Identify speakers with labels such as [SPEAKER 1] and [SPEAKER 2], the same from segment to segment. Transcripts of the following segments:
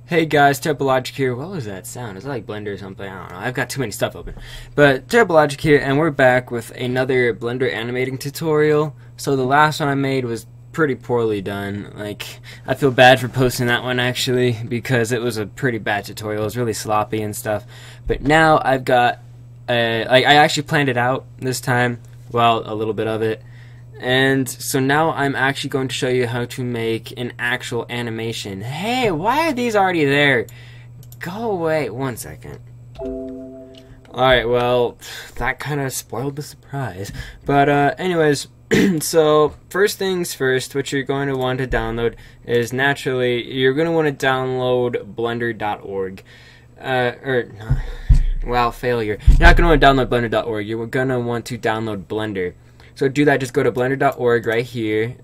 [SPEAKER 1] Hey guys, TurboLogic here. What was that sound? Is that like Blender or something? I don't know. I've got too many stuff open. But TurboLogic here, and we're back with another Blender animating tutorial. So the last one I made was pretty poorly done. Like, I feel bad for posting that one actually, because it was a pretty bad tutorial. It was really sloppy and stuff. But now I've got, I actually planned it out this time. Well, a little bit of it. And so now I'm actually going to show you how to make an actual animation. Hey, why are these already there? Go away. 1 second. Alright, well, that kind of spoiled the surprise. But anyways, so first things first, what you're going to want to download is naturally, you're going to want to download blender.org. Wow, failure. You're not going to want to download blender.org. You're going to want to download Blender. So to do that, just go to blender.org right here,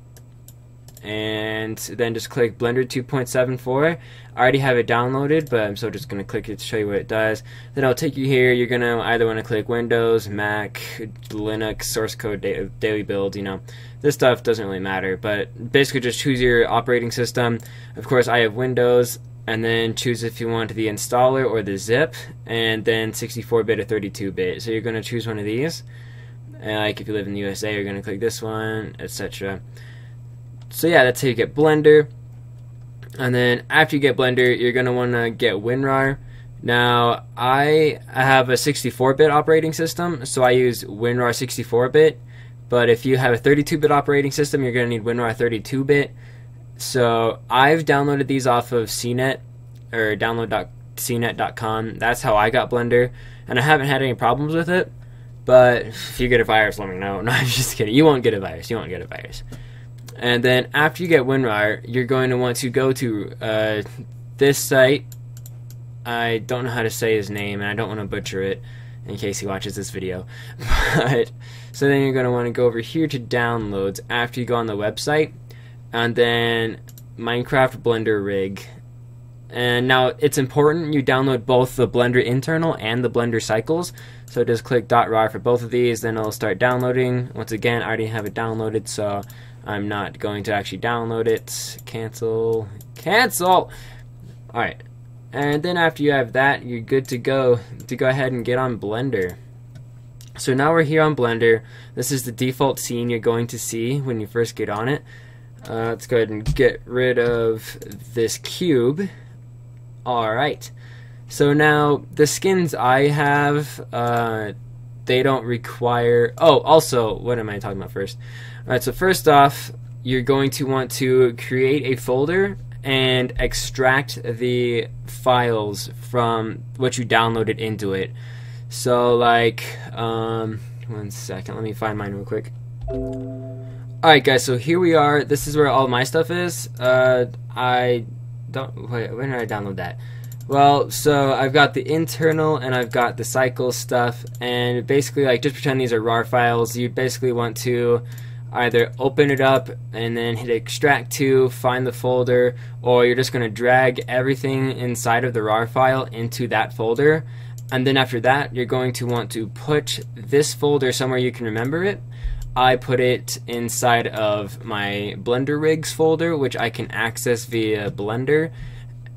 [SPEAKER 1] and then just click Blender 2.74. I already have it downloaded, but I'm still just going to click it to show you what it does. Then it'll take you here. You're going to either want to click Windows, Mac, Linux, source code, daily build, you know. This stuff doesn't really matter, but basically just choose your operating system. Of course, I have Windows, and then choose if you want the installer or the zip, and then 64-bit or 32-bit. So you're going to choose one of these. And like if you live in the USA, you're going to click this one, etc. So yeah, that's how you get Blender. And then after you get Blender, you're going to want to get WinRAR. Now, I have a 64-bit operating system, so I use WinRAR 64-bit. But if you have a 32-bit operating system, you're going to need WinRAR 32-bit. So I've downloaded these off of CNET, or download.cnet.com. That's how I got Blender. And I haven't had any problems with it. But if you get a virus, let me know. No, I'm just kidding. You won't get a virus. You won't get a virus. And then after you get WinRAR, you're going to want to go to this site. I don't know how to say his name, and I don't want to butcher it in case he watches this video. But so then you're going to want to go over here to downloads after you go on the website, and then Minecraft Blender Rig. And now it's important you download both the Blender internal and the Blender cycles. So just click .rar for both of these, then it'll start downloading. Once again, I already have it downloaded, so I'm not going to actually download it. Cancel. Cancel! Alright. And then after you have that, you're good to go ahead and get on Blender. So now we're here on Blender. This is the default scene you're going to see when you first get on it. Let's go ahead and get rid of this cube. Alright. So now, the skins I have, they don't require... Oh, also, what am I talking about first? Alright, so first off, you're going to want to create a folder and extract the files from what you downloaded into it. So, like, 1 second, let me find mine real quick. Alright guys, so here we are. This is where all my stuff is. I don't... Wait, when did I download that? Well, so I've got the internal and I've got the cycle stuff, and basically, like, just pretend these are RAR files. You basically want to either open it up and then hit extract to, find the folder, or you're just going to drag everything inside of the RAR file into that folder. And then after that, you're going to want to put this folder somewhere you can remember it. I put it inside of my Blender Rigs folder, which I can access via Blender.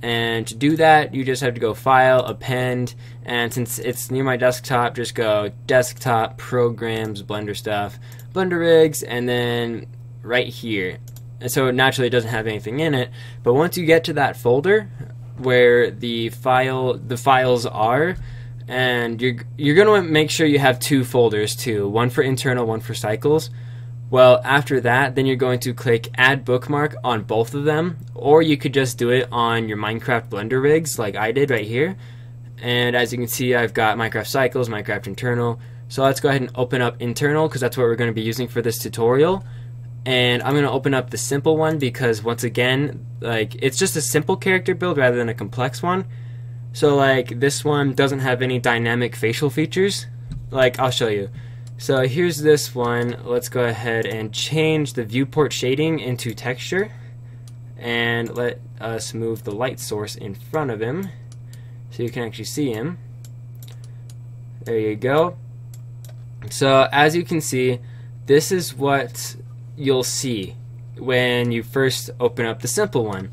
[SPEAKER 1] And to do that, you just have to go File, Append, and since it's near my desktop, just go Desktop, Programs, Blender Stuff, Blender Rigs, and then right here. And so naturally it doesn't have anything in it, but once you get to that folder where the files are, and you're going to make sure you have two folders too, one for internal, one for cycles. Well, after that, then you're going to click Add Bookmark on both of them, or you could just do it on your Minecraft Blender rigs like I did right here. And as you can see, I've got Minecraft Cycles, Minecraft Internal. So let's go ahead and open up Internal, because that's what we're going to be using for this tutorial. And I'm going to open up the simple one because, once again, like, it's just a simple character build rather than a complex one. So like this one doesn't have any dynamic facial features. Like, I'll show you. So here's this one. Let's go ahead and change the viewport shading into texture, and let us move the light source in front of him so you can actually see him. There you go. So as you can see, this is what you'll see when you first open up the simple one.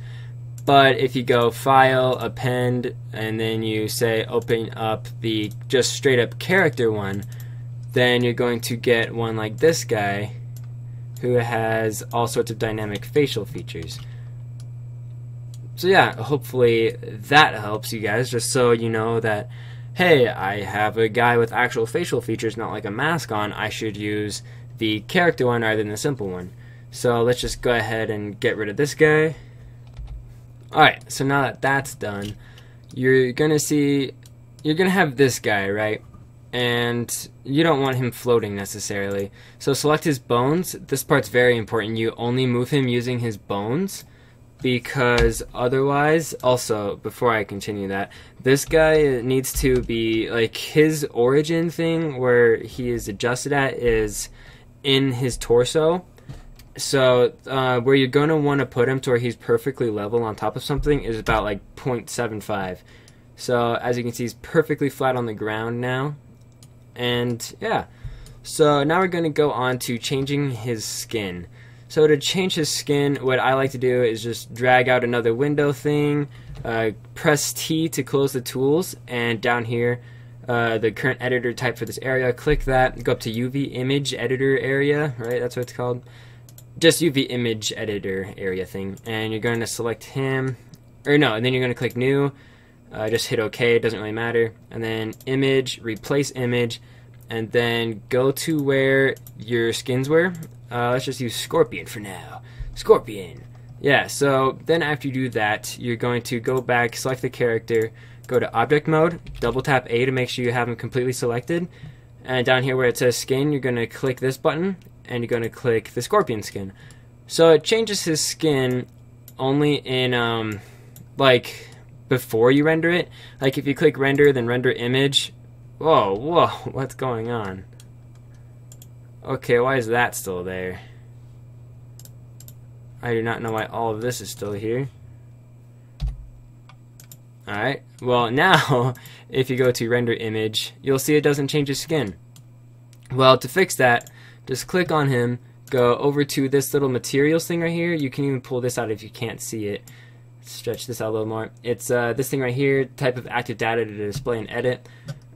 [SPEAKER 1] But if you go File, Append, and then you say open up the just straight up character one, then you're going to get one like this guy who has all sorts of dynamic facial features. So yeah, hopefully that helps you guys, just so you know that, hey, I have a guy with actual facial features, not like a mask on. I should use the character one rather than the simple one. So let's just go ahead and get rid of this guy. Alright, so now that that's done, you're gonna have this guy, right? And you don't want him floating necessarily. So select his bones. This part's very important. You only move him using his bones, because otherwise, also, before I continue that, this guy needs to be, like, his origin thing where he is adjusted at is in his torso. So where you're going to want to put him to where he's perfectly level on top of something is about like 0.75. So as you can see, he's perfectly flat on the ground now. And yeah, so now we're going to go on to changing his skin. So to change his skin, what I like to do is just drag out another window thing, press T to close the tools, and down here the current editor type for this area, click that, go up to UV image editor area, right, that's what it's called. Just UV image editor area thing, and you're going to select him, or no, and then you're going to click new, just hit OK, it doesn't really matter, and then image, replace image, and then go to where your skins were. Let's just use Scorpion for now. Scorpion. Yeah, so then after you do that, you're going to go back, select the character, go to object mode, double tap A to make sure you have him completely selected, and down here where it says skin, you're going to click this button, and you're going to click the Scorpion skin. So it changes his skin only in, like, before you render it. Like, if you click render, then render image. Whoa, what's going on? Okay, why is that still there? I do not know why all of this is still here. Alright, well now, if you go to render image, you'll see it doesn't change his skin. Well, to fix that, just click on him, go over to this little materials thing right here. You can even pull this out if you can't see it. Stretch this out a little more. It's this thing right here, type of active data to display and edit.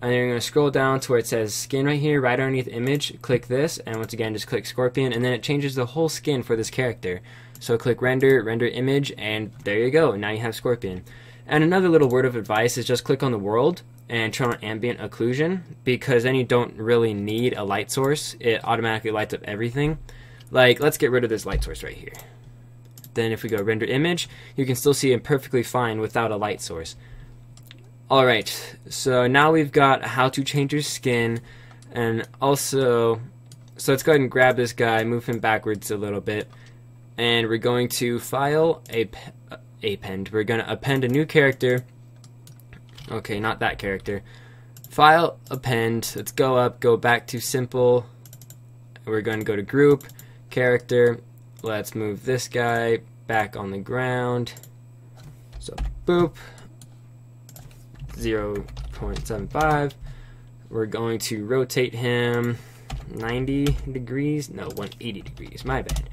[SPEAKER 1] And then you're going to scroll down to where it says skin right here, right underneath image. Click this, and once again, just click Scorpion, and then it changes the whole skin for this character. So click render, render image, and there you go. Now you have Scorpion. And another little word of advice is just click on the world and turn on ambient occlusion, because then you don't really need a light source. It automatically lights up everything. Like, let's get rid of this light source right here. Then if we go render image, you can still see it perfectly fine without a light source. Alright, so now we've got how to change your skin, and also, so let's go ahead and grab this guy, move him backwards a little bit, and we're going to file, append. We're going to append a new character. Okay, not that character. File, append. Let's go up, go back to simple. We're going to go to group, character. Let's move this guy back on the ground. So, boop. 0.75. We're going to rotate him 90 degrees. No, 180 degrees. My bad.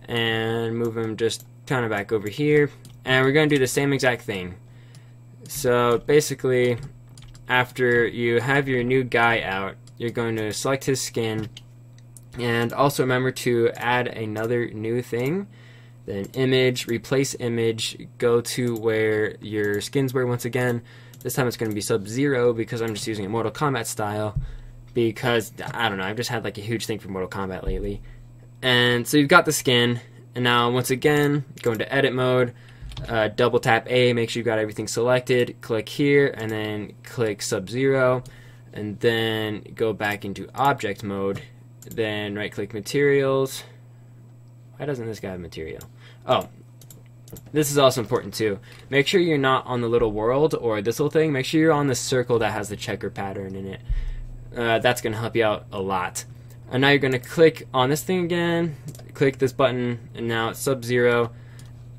[SPEAKER 1] And move him just kind of back over here. And we're going to do the same exact thing. So basically, after you have your new guy out, you're going to select his skin, and also remember to add another new thing. Then image, replace image, go to where your skins were once again. This time it's going to be Sub-Zero because I'm just using a Mortal Kombat style, because, I don't know, I've just had like a huge thing for Mortal Kombat lately. And so you've got the skin, and now once again, go into edit mode, double tap A, make sure you've got everything selected, click here, and then click Sub-Zero, and then go back into object mode, then right click materials. Why doesn't this guy have material? Oh, this is also important too. Make sure you're not on the little world or this little thing. Make sure you're on the circle that has the checker pattern in it. That's going to help you out a lot. And now you're going to click on this thing again, click this button, and now it's Sub-Zero.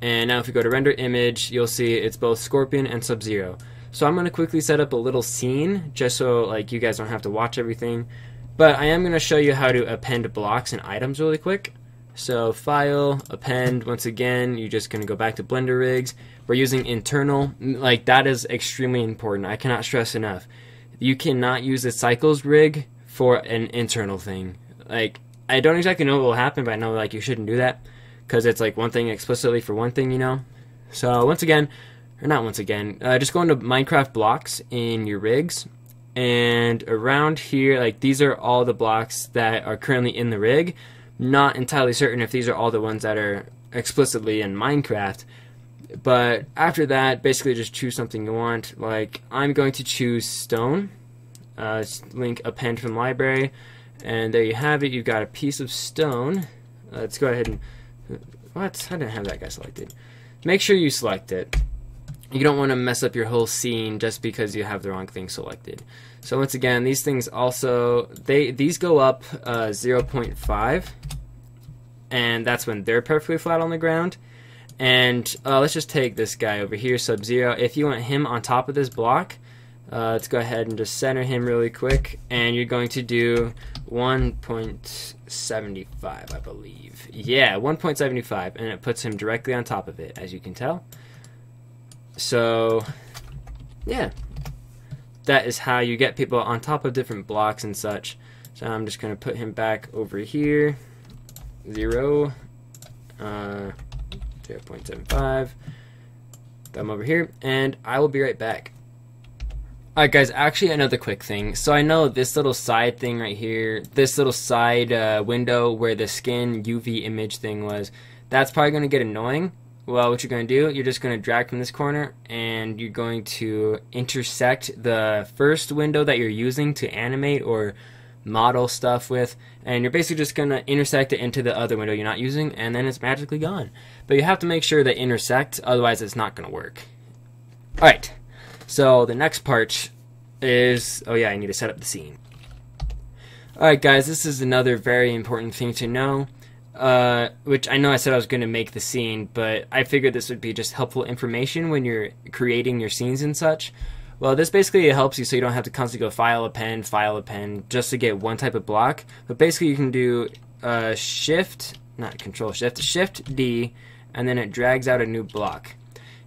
[SPEAKER 1] And now if you go to render image, you'll see it's both Scorpion and Sub-Zero. So I'm going to quickly set up a little scene just so like you guys don't have to watch everything. But I am going to show you how to append blocks and items really quick. So file, append, once again, you're just going to go back to Blender rigs. We're using internal, like that is extremely important. I cannot stress enough. You cannot use a cycles rig for an internal thing. Like, I don't exactly know what will happen, but I know like you shouldn't do that because it's like one thing explicitly for one thing, you know. So once again, or not once again, just go into Minecraft blocks in your rigs, and around here, like these are all the blocks that are currently in the rig. Not entirely certain if these are all the ones that are explicitly in Minecraft, but after that, basically just choose something you want. Like I'm going to choose stone. Link append from library, and there you have it. You've got a piece of stone. Let's go ahead and what? I didn't have that guy selected. Make sure you select it. You don't want to mess up your whole scene just because you have the wrong thing selected. So once again, these things also these go up 0.5, and that's when they're perfectly flat on the ground. And let's just take this guy over here, Sub-Zero. If you want him on top of this block, let's go ahead and just center him really quick, and you're going to do 1.75, I believe. Yeah, 1.75, and it puts him directly on top of it, as you can tell. So, yeah, that is how you get people on top of different blocks and such. So I'm just going to put him back over here, 0.75, thumb over here, and I will be right back. Alright guys, actually another quick thing. So I know this little side thing right here, this little side window where the skin UV image thing was, that's probably going to get annoying. Well, what you're going to do, you're just going to drag from this corner, and you're going to intersect the first window that you're using to animate or model stuff with, and you're basically just going to intersect it into the other window you're not using, and then it's magically gone. But you have to make sure they intersect, otherwise it's not going to work. Alright, so the next part is, oh yeah, I need to set up the scene. Alright guys, this is another very important thing to know. Which I know I said I was going to make the scene, but I figured this would be just helpful information when you're creating your scenes and such. Well, this basically helps you so you don't have to constantly go file append just to get one type of block. But basically you can do shift D, and then it drags out a new block.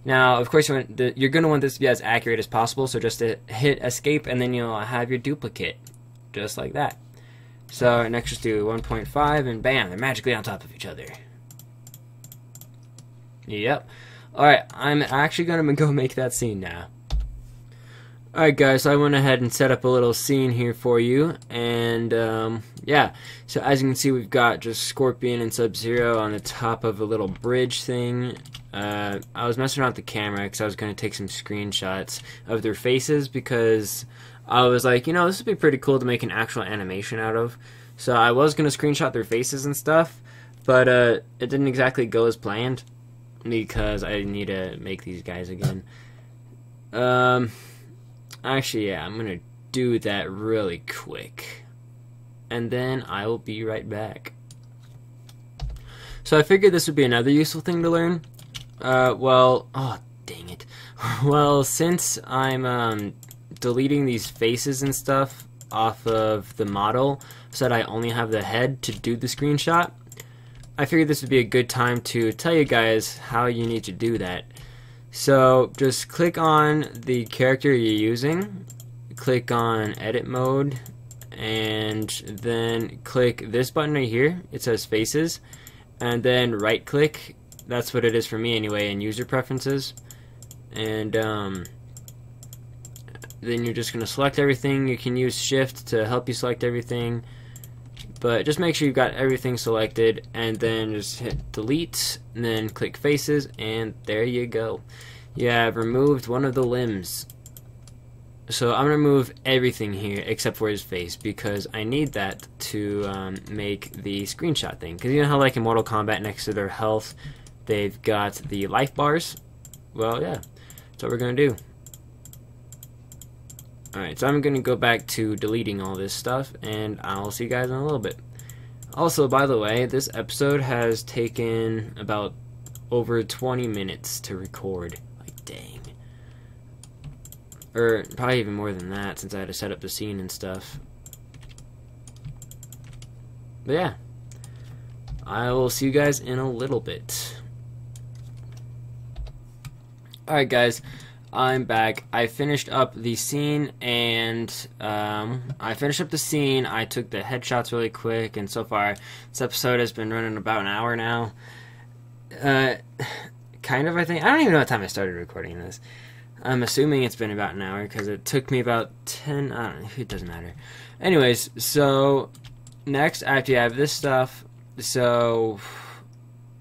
[SPEAKER 1] Now, of course, you're going to want this to be as accurate as possible, so just to hit escape, and then you'll have your duplicate, just like that. So next just do 1.5, and bam, they're magically on top of each other. Yep. Alright, I'm actually going to go make that scene now. Alright guys, so I went ahead and set up a little scene here for you, and yeah, so as you can see, we've got just Scorpion and Sub-Zero on the top of a little bridge thing. I was messing around with the camera because I was going to take some screenshots of their faces, because I was like, you know, this would be pretty cool to make an actual animation out of. So I was going to screenshot their faces and stuff, but it didn't exactly go as planned because I need to make these guys again. Actually, yeah, I'm going to do that really quick, and then I will be right back. So I figured this would be another useful thing to learn. Well, oh, dang it. Well, since I'm deleting these faces and stuff off of the model so that I only have the head to do the screenshot, I figured this would be a good time to tell you guys how you need to do that. So just click on the character you're using, click on edit mode, and then click this button right here. It says faces, and then right click. That's what it is for me anyway, in user preferences, and then you're just going to select everything. You can use shift to help you select everything, but just make sure you've got everything selected, and then just hit delete, and then click faces, and there you go. You have removed one of the limbs. So I'm going to remove everything here except for his face, because I need that to make the screenshot thing. Because you know how like in Mortal Kombat, next to their health they've got the life bars? Well, yeah, that's what we're going to do. Alright, so I'm going to go back to deleting all this stuff, and I'll see you guys in a little bit. Also, by the way, this episode has taken about over 20 minutes to record. Like, dang. Or probably even more than that, since I had to set up the scene and stuff. But yeah. I will see you guys in a little bit. Alright guys, I'm back. I finished up the scene, and I took the headshots really quick, and so far this episode has been running about an hour now. Kind of, I think. I don't even know what time I started recording this. I'm assuming it's been about an hour because it took me about 10. I don't know. It doesn't matter. Anyways, so next, after you have this stuff, so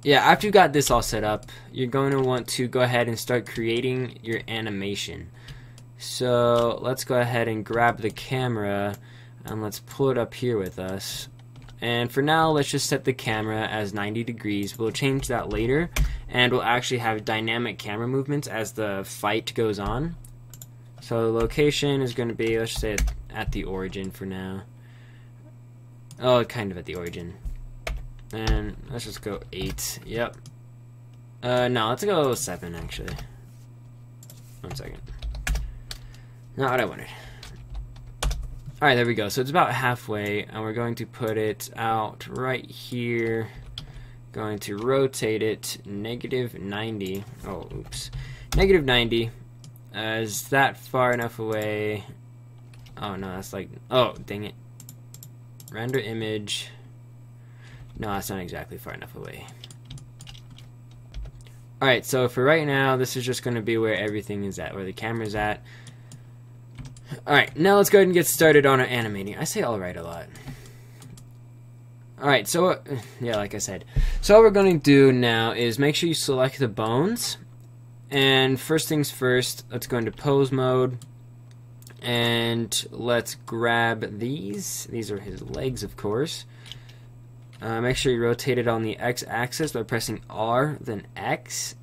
[SPEAKER 1] yeah, after you got this all set up, you're going to want to go ahead and start creating your animation. So let's go ahead and grab the camera and let's pull it up here with us. And for now, let's just set the camera as 90 degrees. We'll change that later, and we'll actually have dynamic camera movements as the fight goes on. So the location is going to be, let's say, at the origin for now. Oh, kind of at the origin. And let's just go 8. Yep. No, let's go 7, actually. 1 second. Not what I wanted. Alright, there we go. So it's about halfway, and we're going to put it out right here. Going to rotate it -90. Oh, oops. -90. Is that far enough away? Oh, no, that's like... Oh, dang it. Render image. No, that's not exactly far enough away. Alright, so for right now, this is just going to be where everything is at, where the camera's at. Alright, now let's go ahead and get started on our animating. I say alright a lot. Alright, so, yeah, like I said. So what we're going to do now is make sure you select the bones. And first things first, let's go into pose mode. And let's grab these. These are his legs, of course. Make sure you rotate it on the x-axis by pressing R, then X.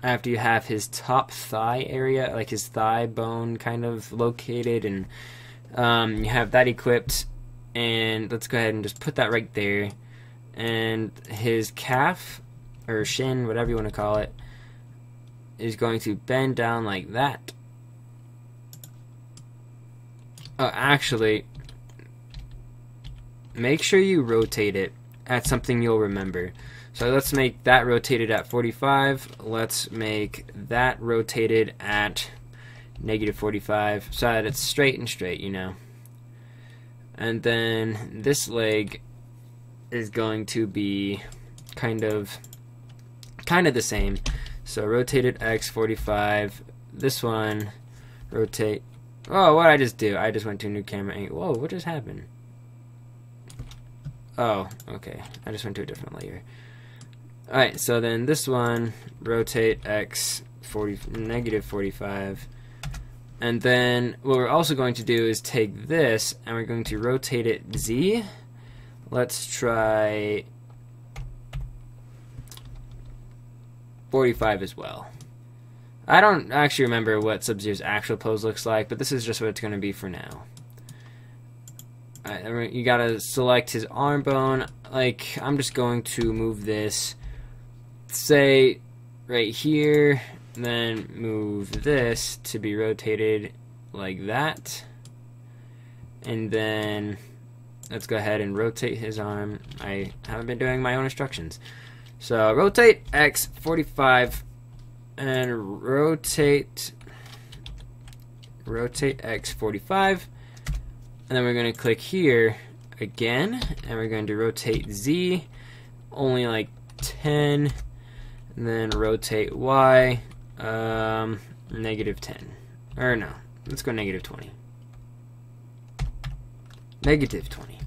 [SPEAKER 1] After you have his top thigh area, like his thigh bone kind of located, and you have that equipped, and let's go ahead and just put that right there. And his calf, or shin, whatever you want to call it, is going to bend down like that. Oh, actually, make sure you rotate it at something you'll remember. So let's make that rotated at 45. Let's make that rotated at -45 so that it's straight and straight, you know. And then this leg is going to be kind of the same. So rotated X 45. This one rotate. Oh, what did I just do? I just went to a new camera angle. Whoa, what just happened? Oh, okay. I just went to a different layer. Alright, so then this one, rotate X -45. And then what we're also going to do is take this and we're going to rotate it Z. Let's try 45 as well. I don't actually remember what Sub-Zero's actual pose looks like, but this is just what it's going to be for now. Alright, you gotta select his arm bone. Like, I'm just going to move this, say, right here, then move this to be rotated like that. And then let's go ahead and rotate his arm. I haven't been doing my own instructions. So rotate X 45 and rotate X 45. And then we're going to click here again, and we're going to rotate Z only like 10, and then rotate Y -10. Or no, let's go -20. -20.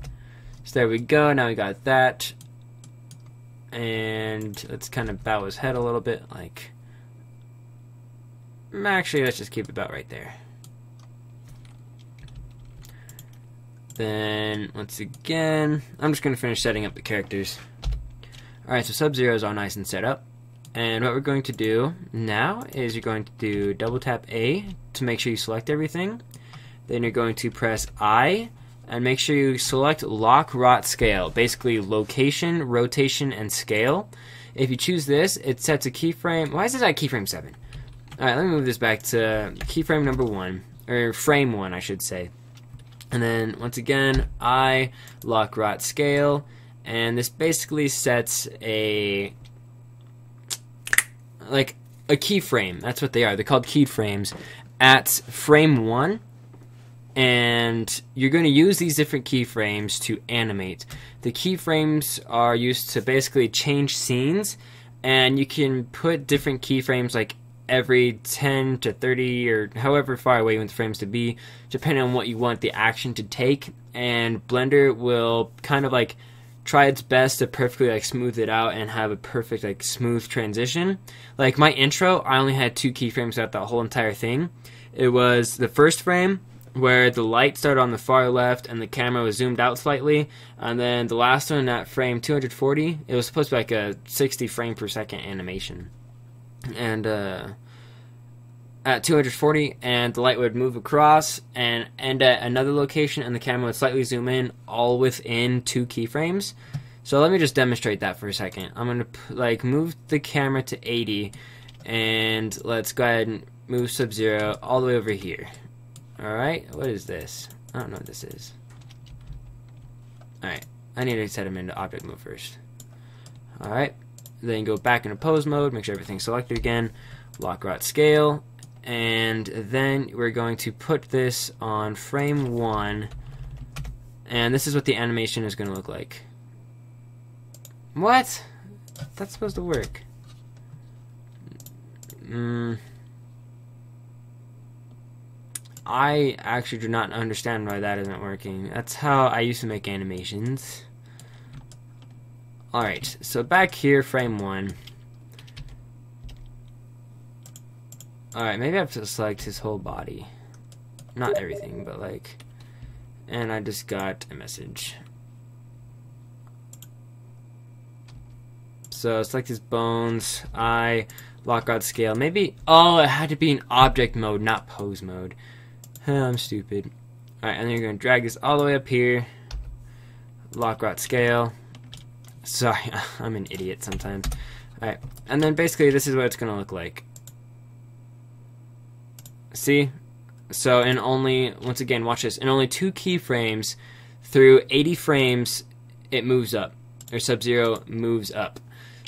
[SPEAKER 1] So there we go. Now we got that. And let's kind of bow his head a little bit, like, actually let's just keep it about right there. Then once again, I'm just going to finish setting up the characters. Alright, so Sub-Zero is all nice and set up. And what we're going to do now is you're going to do double tap A to make sure you select everything. Then you're going to press I and make sure you select lock, rot, scale. Basically location, rotation, and scale. If you choose this, it sets a keyframe. Why is this at keyframe 7? Alright, let me move this back to keyframe number 1. Or frame 1, I should say. And then once again, I lock, rot, scale. and this basically sets a keyframe. That's what they are. They're called keyframes at frame 1. And you're going to use these different keyframes to animate. The keyframes are used to basically change scenes, and you can put different keyframes like every 10 to 30 or however far away you want the frames to be, depending on what you want the action to take. And Blender will kind of like try its best to perfectly like smooth it out and have a perfect like smooth transition. Like my intro, I only had 2 keyframes throughout the whole entire thing. It was the first frame where the light started on the far left and the camera was zoomed out slightly, and then the last one at frame 240, it was supposed to be like a 60 frame per second animation, and at 240, and the light would move across and end at another location, and the camera would slightly zoom in, all within 2 keyframes. So let me just demonstrate that for a second. I'm gonna like move the camera to 80, and let's go ahead and move Sub-Zero all the way over here. Alright, what is this? I don't know what this is. Alright, I need to set him into object mode first. Alright, then go back into pose mode, make sure everything's selected again, lock rot scale, and then we're going to put this on frame 1, and this is what the animation is going to look like. What? That's supposed to work. I actually do not understand why that isn't working. That's how I used to make animations. Alright, so back here, frame 1. Alright, maybe I have to select his whole body. Not everything, but like... And I just got a message. So select his bones, eye, lock rod scale. Maybe... Oh, it had to be in object mode, not pose mode. I'm stupid. Alright, and then you're going to drag this all the way up here. Lock rot scale. Sorry, I'm an idiot sometimes. Alright, and then basically this is what it's going to look like. See? So in only, once again, watch this. In only 2 keyframes, through 80 frames, it moves up. Or Sub-Zero moves up.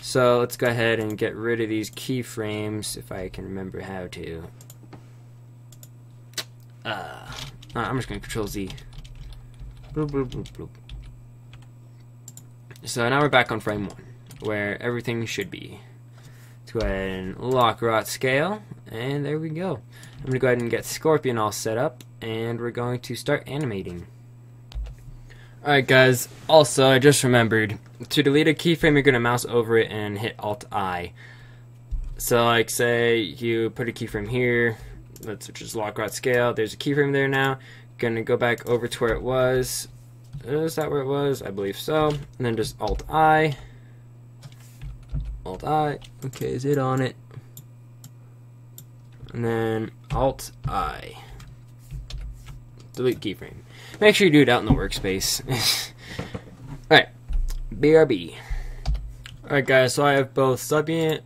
[SPEAKER 1] So let's go ahead and get rid of these keyframes, if I can remember how to. I'm just going to Control Z. Bloop, bloop, bloop, bloop. So now we're back on frame 1, where everything should be. Let's go ahead and lock rot scale, and there we go. I'm going to go ahead and get Scorpion all set up, and we're going to start animating. Alright guys, also I just remembered, to delete a keyframe you're going to mouse over it and hit Alt-I. So like say you put a keyframe here, let's just lock rot scale, there's a keyframe there now, gonna go back over to where it was. Is that where it was? I believe so. And then just Alt-I. Alt-I. Okay, is it on it? And then Alt-I. Delete keyframe. Make sure you do it out in the workspace. Alright. BRB. Alright guys, so I have both Subian.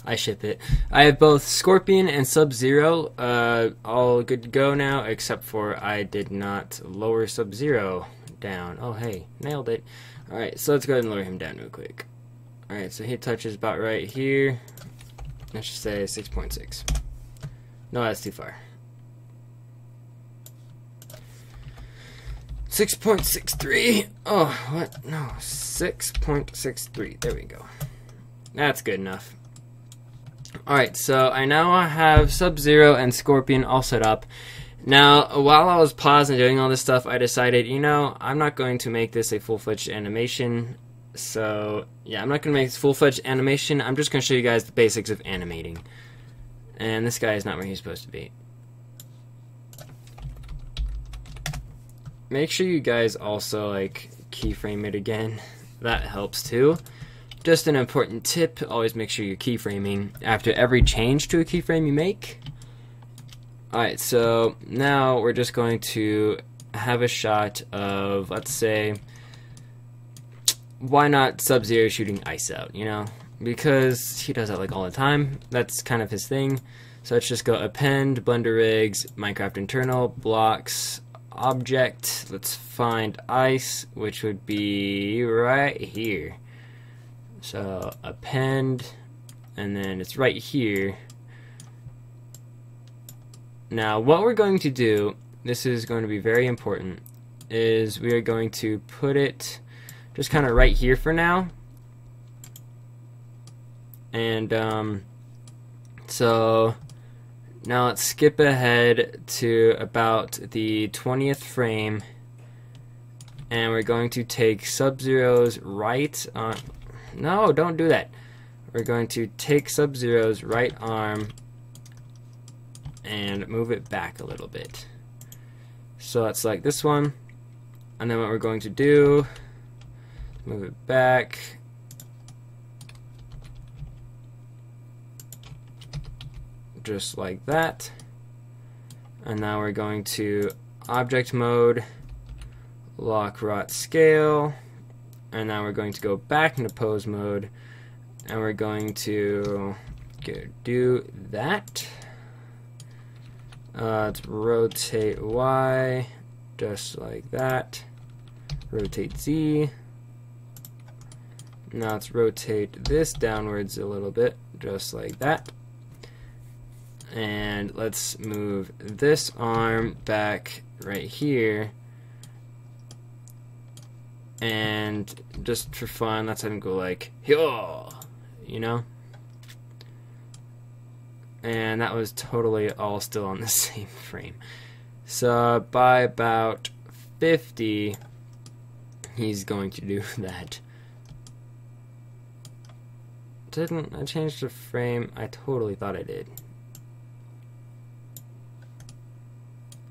[SPEAKER 1] I ship it. I have both Scorpion and Sub-Zero all good to go now, except for I did not lower Sub-Zero down. Oh hey, nailed it. Alright, so let's go ahead and lower him down real quick. Alright, so he touches about right here. Let's just say 6.6. No, that's too far. 6.63. Oh, what? No, 6.63. There we go. That's good enough. Alright, so I now have Sub-Zero and Scorpion all set up. Now, while I was pausing and doing all this stuff, I decided, you know, I'm not going to make this a full-fledged animation. So, yeah, I'm not going to make this full-fledged animation. I'm just going to show you guys the basics of animating. And this guy is not where he's supposed to be. Make sure you guys also, like, keyframe it again. That helps, too. Just an important tip, always make sure you're keyframing after every change to a keyframe you make. Alright, so now we're just going to have a shot of, let's say, why not Sub-Zero shooting ice out, you know? Because he does that like all the time. That's kind of his thing. So let's just go append, Blender Rigs, Minecraft Internal, Blocks, object. Let's find ice, which would be right here. So append, and then it's right here. Now what we're going to do, this is going to be very important, is we are going to put it just kind of right here for now. And so now let's skip ahead to about the 20th frame, and we're going to take Sub-Zero's right arm. No, don't do that. We're going to take Sub-Zero's right arm and move it back a little bit. So it's like this one, and then what we're going to do, move it back. Just like that. And now we're going to object mode, lock rot scale, and now we're going to go back into pose mode, and we're going to do that. Let's rotate Y, just like that. Rotate Z. Now let's rotate this downwards a little bit, just like that. And let's move this arm back right here. And just for fun, let's have him go like, yo, you know? And that was totally all still on the same frame. So by about 50, he's going to do that. Didn't I change the frame? I totally thought I did.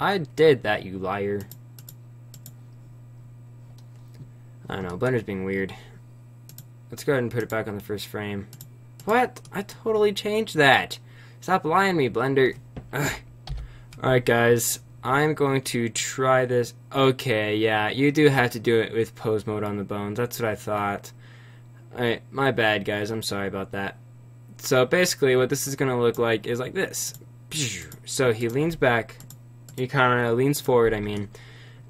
[SPEAKER 1] I did that, you liar. I don't know, Blender's being weird. Let's go ahead and put it back on the first frame. What? I totally changed that. Stop lying to me, Blender. Alright guys, I'm going to try this. Okay, yeah, you do have to do it with pose mode on the bones. That's what I thought. Alright, my bad guys, I'm sorry about that. So basically what this is going to look like is like this. So he leans back. He kind of leans forward, I mean.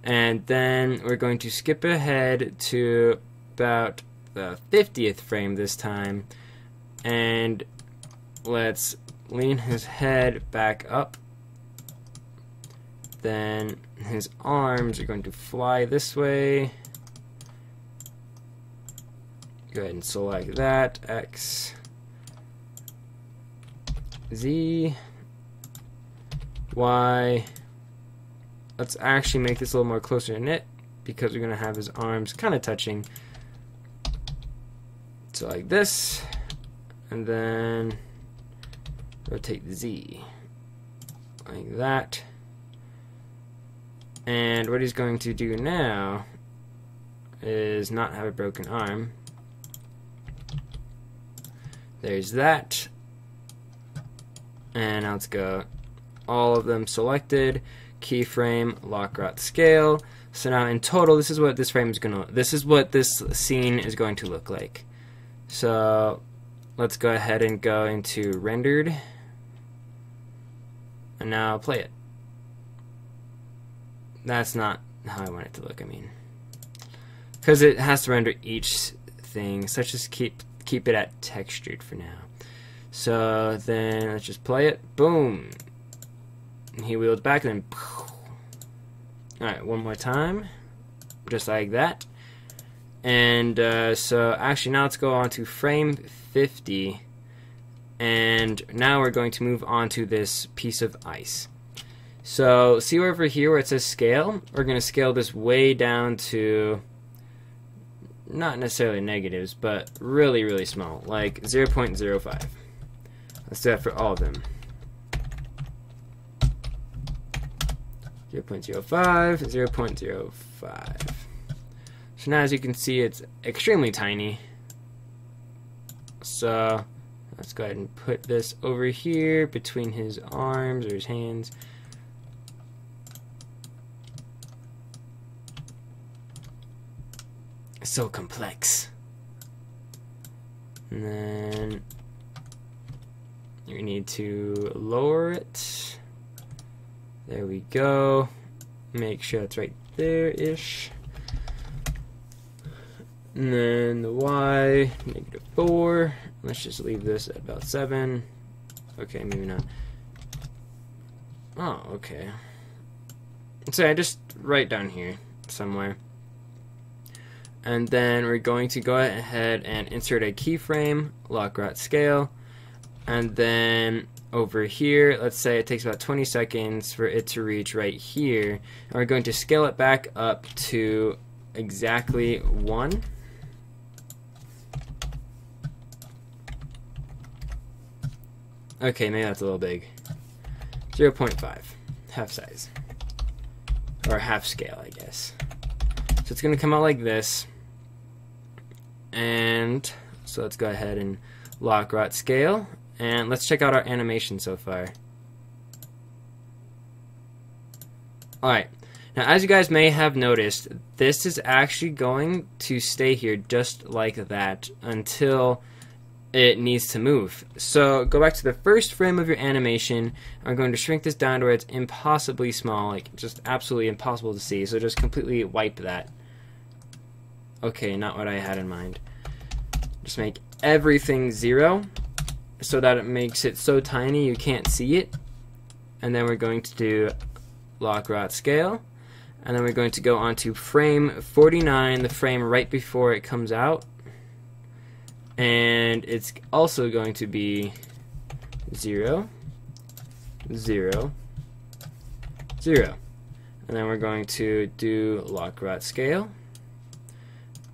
[SPEAKER 1] And then we're going to skip ahead to about the 50th frame this time. And let's lean his head back up. Then his arms are going to fly this way. Go ahead and select that. X, Z, Y. Let's actually make this a little more closer knit because we're going to have his arms kind of touching. So like this, and then rotate the Z like that. And what he's going to do now is not have a broken arm. There's that. And now let's go. All of them selected. Keyframe, lock rot scale. So now in total, this is what this frame is gonna. This is what this scene is going to look like. So let's go ahead and go into rendered, and now play it. That's not how I want it to look. I mean, because it has to render each thing. So let's just keep it at textured for now. So then let's just play it. Boom. He wheels back and then. Alright, one more time. Just like that. And so actually now let's go on to frame 50. And now we're going to move on to this piece of ice. So see over here where it says scale? We're going to scale this way down to not necessarily negatives, but really, really small. Like 0.05. Let's do that for all of them. 0.05, 0.05. So now as you can see, it's extremely tiny. So let's go ahead and put this over here between his arms or his hands. It's so complex. And then you need to lower it. There we go. make sure it's right there-ish. And then the Y, -4. Let's just leave this at about 7. Okay, maybe not. Oh, okay. So I just right down here somewhere. And then we're going to go ahead and insert a keyframe, lock rot scale, and then over here, let's say it takes about 20 seconds for it to reach right here, and we're going to scale it back up to exactly 1. Okay, maybe that's a little big. 0.5, half size, or half scale, I guess. So it's going to come out like this. And so let's go ahead and lock rot scale, and let's check out our animation so far. Alright, now as you guys may have noticed, this is actually going to stay here just like that until it needs to move. So go back to the first frame of your animation. I'm going to shrink this down to where it's impossibly small, like just absolutely impossible to see, so just completely wipe that. Okay, not what I had in mind. Just make everything 0 so that it makes it so tiny you can't see it. And then we're going to do lock rot scale. And then we're going to go on to frame 49, the frame right before it comes out. And it's also going to be 0, 0, 0. And then we're going to do lock rot scale.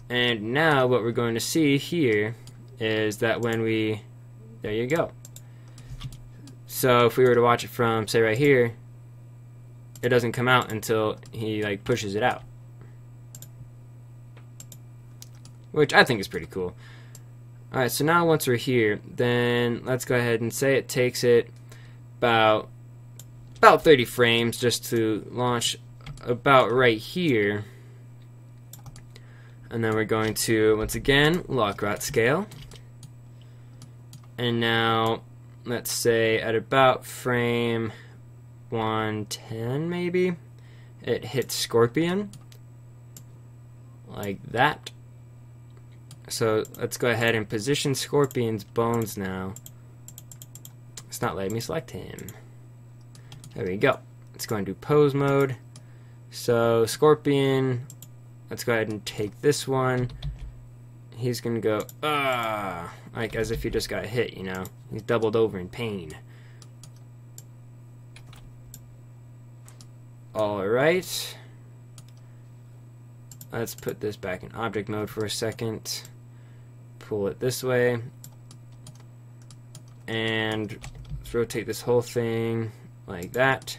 [SPEAKER 1] And now what we're going to see here is that when we, there you go. So if we were to watch it from, say, right here, it doesn't come out until he like pushes it out. Which I think is pretty cool. Alright, so now once we're here, then let's go ahead and say it takes it about 30 frames just to launch about right here. And then we're going to, once again, lock rot scale. And now, let's say at about frame 110 maybe, it hits Scorpion. Like that. So let's go ahead and position Scorpion's bones now. It's not letting me select him. There we go. Let's go into pose mode. So Scorpion, let's go ahead and take this one. He's gonna go, like as if he just got hit, you know. He's doubled over in pain. Alright. Let's put this back in object mode for a second. Pull it this way. And let's rotate this whole thing like that.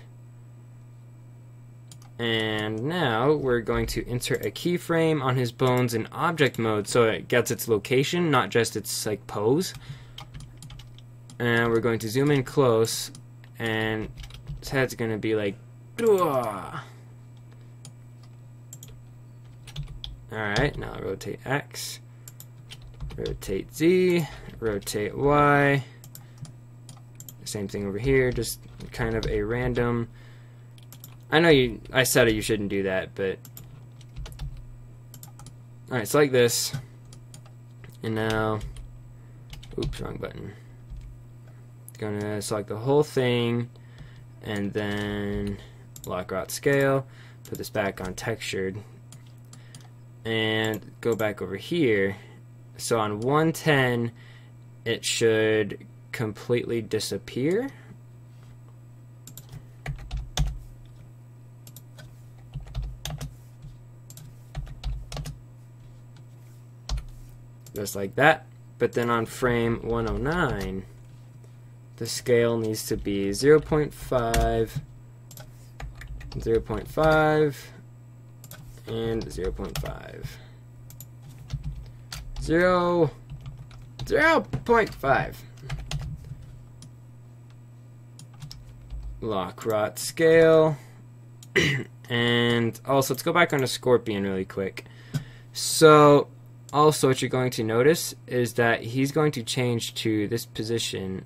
[SPEAKER 1] And now we're going to insert a keyframe on his bones in object mode so it gets its location, not just its like pose. And we're going to zoom in close, and his head's going to be like, alright, now rotate X, rotate Z, rotate Y. Same thing over here, just kind of a random. I know I said it, you shouldn't do that, but alright, so like this. And now, oops, wrong button. Gonna select the whole thing, and then lock rot scale, put this back on textured, and go back over here. So on 110, it should completely disappear. Just like that. But then on frame 109, the scale needs to be 0.5, 0.5, and 0.5. 0.5. Lock rot scale. And also, let's go back onto Scorpion really quick. So, also what you're going to notice is that he's going to change to this position.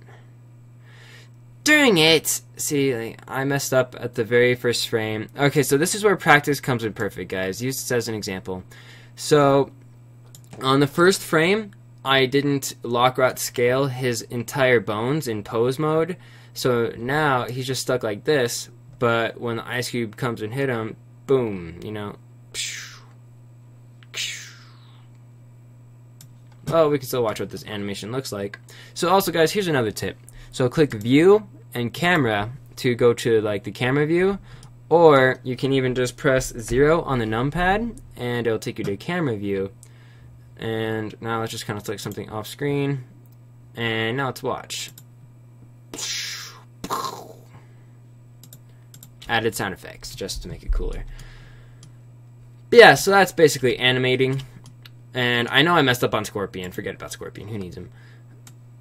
[SPEAKER 1] Dang it! See, like, I messed up at the very first frame. Okay, so this is where practice comes in perfect, guys. Use this as an example. So, on the first frame, I didn't lock rot scale his entire bones in pose mode. So now he's just stuck like this, but when the ice cube comes and hit him, boom, you know. Oh, we can still watch what this animation looks like. So also, guys, here's another tip. So click view and camera to go to like the camera view, or you can even just press 0 on the numpad and it'll take you to camera view. And now let's just kind of select something off screen, and now let's watch. Added sound effects just to make it cooler. But yeah, so that's basically animating. And I know I messed up on Scorpion. Forget about Scorpion. Who needs him?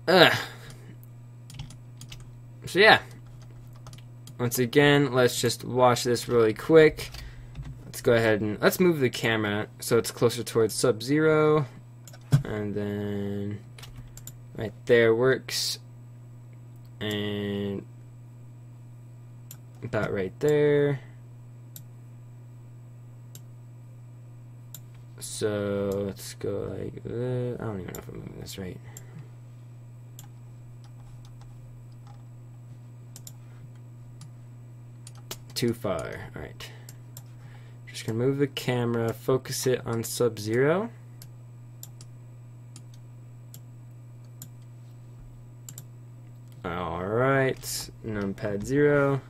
[SPEAKER 1] Ugh. So yeah. Once again, let's just watch this really quick. Let's go ahead and let's move the camera so it's closer towards Sub-Zero. And then right there works. And about right there. So let's go like that. I don't even know if I'm moving this right. Too far. Alright. Just gonna move the camera, focus it on Sub-Zero. Alright. Numpad 0.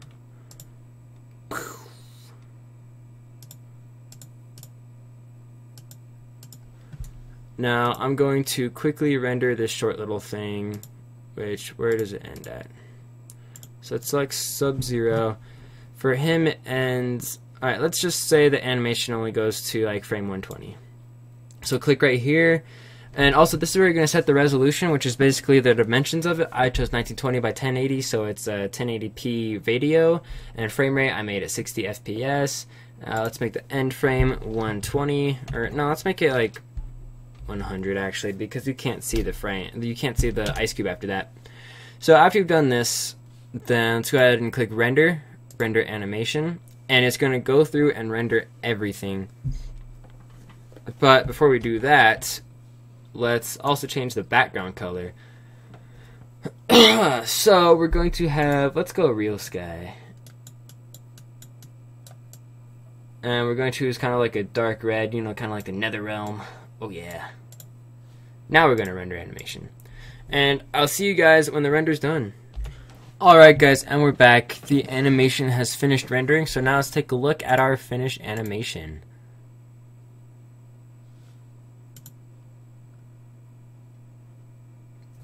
[SPEAKER 1] Now I'm going to quickly render this short little thing, which, where does it end at? So it's like Sub-Zero. For him it ends, alright, let's just say the animation only goes to like frame 120. So click right here, and also this is where you're going to set the resolution, which is basically the dimensions of it. I chose 1920 by 1080, so it's a 1080p video, and frame rate I made at 60 FPS. Let's make the end frame 120, or no, let's make it like 100 actually, because you can't see the frame, you can't see the ice cube after that. So after you've done this, then let's go ahead and click render animation, and it's going to go through and render everything. But before we do that, let's also change the background color. So we're going to have, let's go real sky, and we're going to choose kind of like a dark red, you know, kind of like the Nether Realm. Oh yeah. Now we're going to render animation. And I'll see you guys when the render's done. Alright guys, and we're back. The animation has finished rendering, so now let's take a look at our finished animation.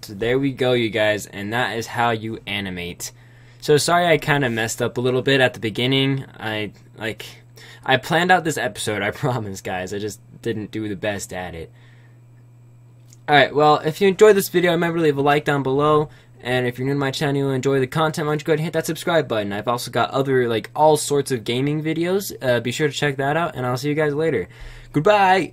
[SPEAKER 1] So there we go, you guys, and that is how you animate. So sorry I kind of messed up a little bit at the beginning. I planned out this episode, I promise guys. I just didn't do the best at it. Alright, well, if you enjoyed this video, remember to leave a like down below. And if you're new to my channel and enjoy the content, why don't you go ahead and hit that subscribe button. I've also got other, like, all sorts of gaming videos. Be sure to check that out, and I'll see you guys later. Goodbye!